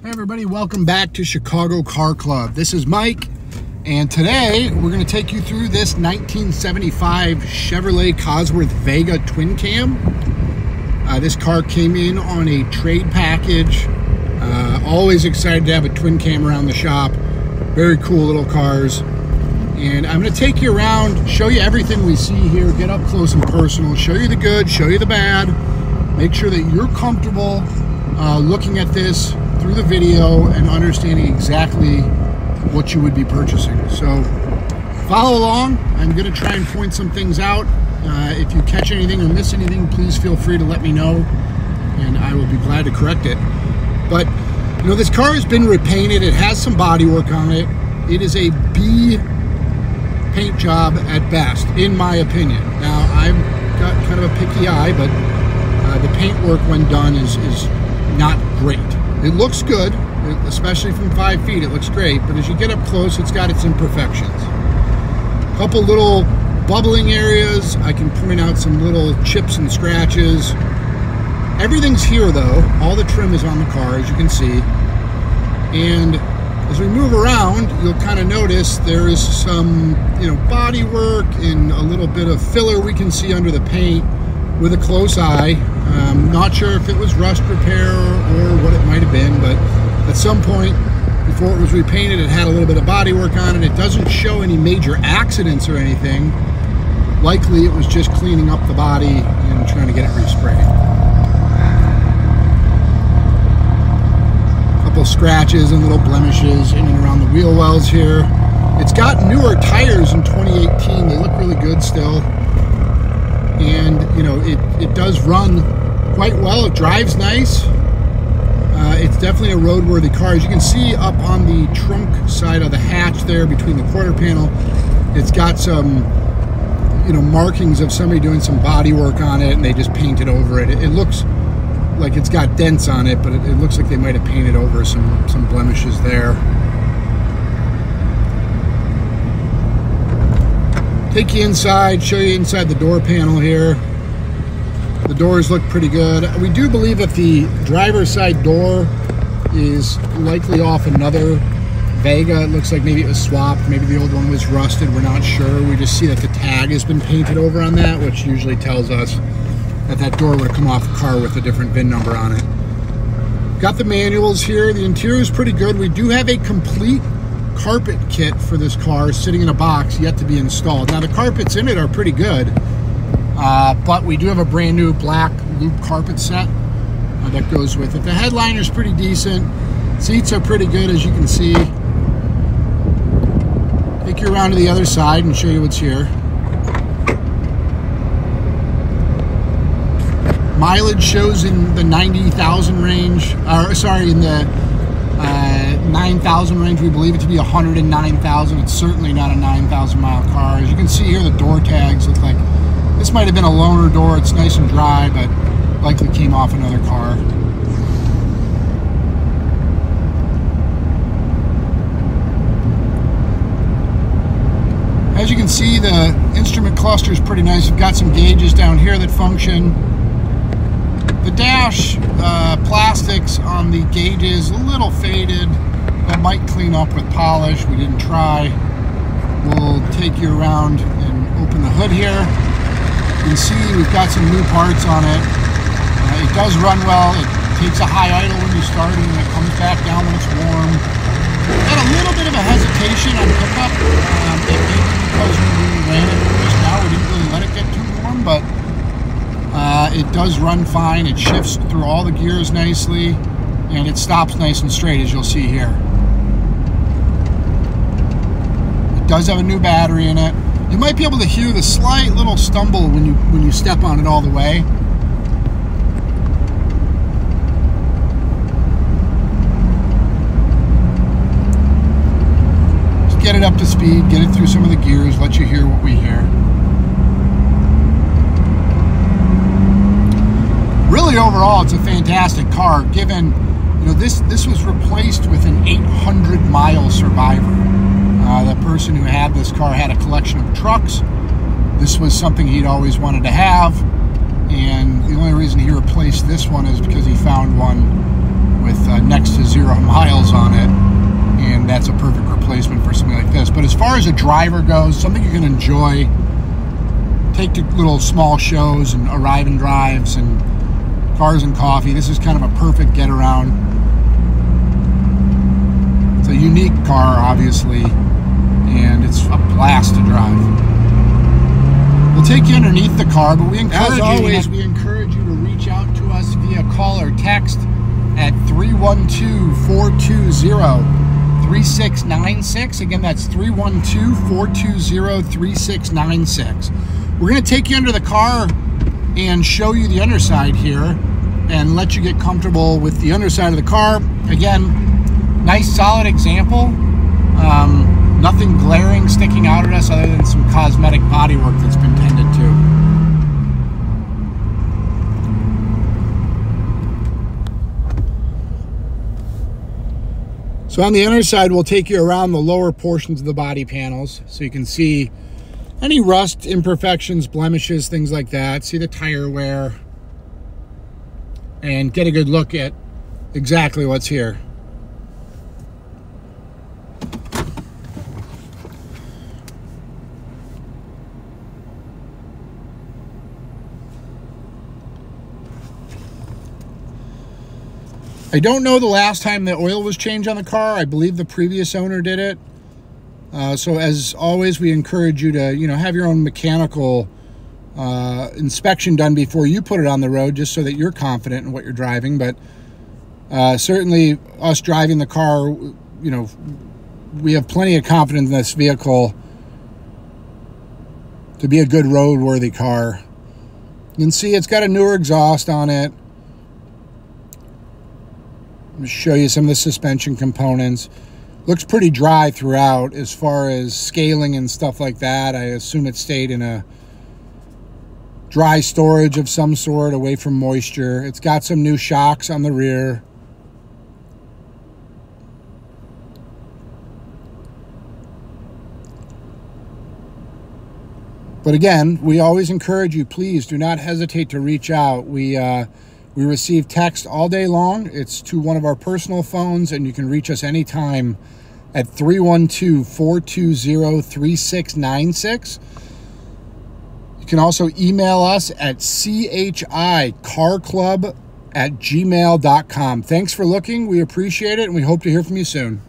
Hey everybody, welcome back to Chicago Car Club. This is Mike, and today we're going to take you through this 1975 Chevrolet Cosworth Vega twin cam. This car came in on a trade package. Always excited to have a twin cam around the shop. Very cool little cars. And I'm going to take you around, show you everything we see here, get up close and personal, show you the good, show you the bad, make sure that you're comfortable looking at this through the video and understanding exactly what you would be purchasing. So follow along. I'm going to try and point some things out. If you catch anything or miss anything, please feel free to let me know and I will be glad to correct it. But you know, this car has been repainted. It has some body work on it. It is a B paint job at best, in my opinion. Now, I've got kind of a picky eye, but the paint work when done is not great. It looks good, especially from 5 feet, it looks great, but as you get up close, it's got its imperfections. A couple little bubbling areas. I can point out some little chips and scratches. Everything's here though. All the trim is on the car, as you can see. And as we move around, you'll kind of notice there is some, body work and a little bit of filler we can see under the paint with a close eye. Not sure if it was rust repair or what it might have been, but at some point before it was repainted, it had a little bit of body work on it. It doesn't show any major accidents or anything. Likely it was just cleaning up the body and trying to get it resprayed. Scratches and little blemishes in and around the wheel wells here. It's got newer tires in 2018. They look really good still, and it does run quite well. It drives nice. It's definitely a roadworthy car. As you can see up on the trunk side of the hatch there between the quarter panel, it's got some markings of somebody doing some body work on it and they just painted over it. It looks like it's got dents on it, but it looks like they might have painted over some blemishes there. Take you inside, show you inside the door panel here. The doors look pretty good. We do believe that the driver's side door is likely off another Vega. It looks like maybe it was swapped, maybe the old one was rusted, we're not sure. We just see that the tag has been painted over on that, which usually tells us that door would have come off a car with a different VIN number on it. Got the manuals here. The interior is pretty good. We do have a complete carpet kit for this car sitting in a box yet to be installed. Now the carpets in it are pretty good, but we do have a brand new black loop carpet set that goes with it. The headliner is pretty decent. Seats are pretty good, as you can see. Take you around to the other side and show you what's here. Mileage shows in the 90,000 range, or sorry, in the 9,000 range. We believe it to be 109,000. It's certainly not a 9,000 mile car. As you can see here, the door tags look like this might have been a loaner door. It's nice and dry, but likely came off another car. As you can see, the instrument cluster is pretty nice. We've got some gauges down here that function. The dash plastics on the gauges a little faded. That might clean up with polish. We didn't try. We'll take you around and open the hood here. You can see we've got some new parts on it. It does run well. It takes a high idle when you start it and it comes back down when it's warm. Got a little bit of a hesitation on pickup. It may be because when we ran it just now, we didn't really let it get too warm, but it does run fine. It shifts through all the gears nicely, and it stops nice and straight, as you'll see here. It does have a new battery in it. You might be able to hear the slight little stumble when you step on it all the way. Just get it up to speed, get it through some of the gears, let you hear what we hear. Really, overall, it's a fantastic car, given, this was replaced with an 800-mile survivor. The person who had this car had a collection of trucks. This was something he'd always wanted to have, and the only reason he replaced this one is because he found one with next to 0 miles. saying that's a perfect replacement for something like this. But as far as a driver goes, something you can enjoy, take to little small shows and arrive and drives and cars and coffee, this is kind of a perfect get around. It's a unique car, obviously, and it's a blast to drive. We'll take you underneath the car, but we encourage we encourage you to reach out to us via call or text at 312-420-3696. Again, that's 312-420-3696. We're going to take you under the car and show you the underside here and let you get comfortable with the underside of the car. Again, nice solid example. Nothing glaring sticking out at us other than some cosmetic bodywork that's been tended to. So on the underside, we'll take you around the lower portions of the body panels so you can see any rust, imperfections, blemishes, things like that. See the tire wear and get a good look at exactly what's here. I don't know the last time the oil was changed on the car. I believe the previous owner did it. So as always, we encourage you to, have your own mechanical inspection done before you put it on the road, just so that you're confident in what you're driving. But certainly us driving the car, we have plenty of confidence in this vehicle to be a good roadworthy car. You can see it's got a newer exhaust on it. Let me show you some of the suspension components. Looks pretty dry throughout as far as scaling and stuff like that. I assume it stayed in a dry storage of some sort, away from moisture. It's got some new shocks on the rear. But again, we always encourage you, please do not hesitate to reach out. We receive text all day long. It's to one of our personal phones, and you can reach us anytime at 312-420-3696. You can also email us at chicarclub@gmail.com. Thanks for looking. We appreciate it, and we hope to hear from you soon.